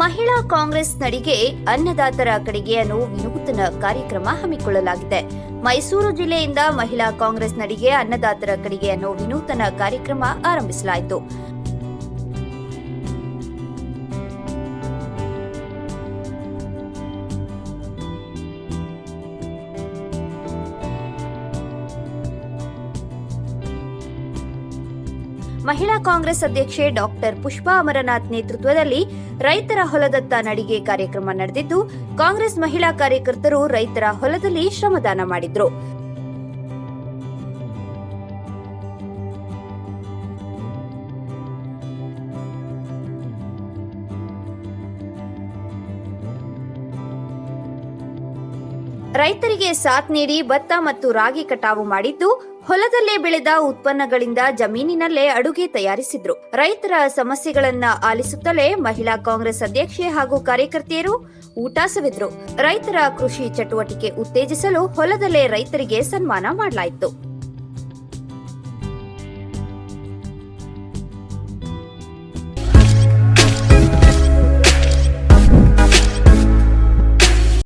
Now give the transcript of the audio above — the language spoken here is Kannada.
ಮಹಿಳಾ ಕಾಂಗ್ರೆಸ್ ನಡಿಗೆ ಅನ್ನದಾತರ ಕಡೆಗೆಯನ್ನು ವಿನೂತನ ಕಾರ್ಯಕ್ರಮ ಹಮ್ಮಿಕೊಳ್ಳಲಾಗಿದೆ. ಮೈಸೂರು ಜಿಲ್ಲೆಯಿಂದ ಮಹಿಳಾ ಕಾಂಗ್ರೆಸ್ ನಡಿಗೆ ಅನ್ನದಾತರ ಕಡೆಗೆಯನ್ನು ವಿನೂತನ ಕಾರ್ಯಕ್ರಮ ಆರಂಭಿಸಲಾಯಿತು. ಮಹಿಳಾ ಕಾಂಗ್ರೆಸ್ ಅಧ್ಯಕ್ಷೆ ಡಾಕ್ಟರ್ ಪುಷ್ಪಾ ಅಮರನಾಥ್ ನೇತೃತ್ವದಲ್ಲಿ ರೈತರ ಹೊಲದತ್ತ ನಡಿಗೆ ಕಾರ್ಯಕ್ರಮ ನಡೆದಿದ್ದು, ಕಾಂಗ್ರೆಸ್ ಮಹಿಳಾ ಕಾರ್ಯಕರ್ತರು ರೈತರ ಹೊಲದಲ್ಲಿ ಶ್ರಮದಾನ ಮಾಡಿದ್ರು. ರೈತರಿಗೆ ಸಾಥ್ ನೀಡಿ ಭತ್ತ ಮತ್ತು ರಾಗಿ ಕಟಾವು ಮಾಡಿದ್ದು, ಹೊಲದಲ್ಲೇ ಬೆಳೆದ ಉತ್ಪನ್ನಗಳಿಂದ ಜಮೀನಿನಲ್ಲೇ ಅಡುಗೆ ತಯಾರಿಸಿದ್ರು. ರೈತರ ಸಮಸ್ಯೆಗಳನ್ನ ಆಲಿಸುತ್ತಲೇ ಮಹಿಳಾ ಕಾಂಗ್ರೆಸ್ ಅಧ್ಯಕ್ಷೆ ಹಾಗೂ ಕಾರ್ಯಕರ್ತೆಯರು ಊಟ ಸವಿದ್ರು. ರೈತರ ಕೃಷಿ ಚಟುವಟಿಕೆ ಉತ್ತೇಜಿಸಲು ಹೊಲದಲ್ಲೇ ರೈತರಿಗೆ ಸನ್ಮಾನ ಮಾಡಲಾಯಿತು.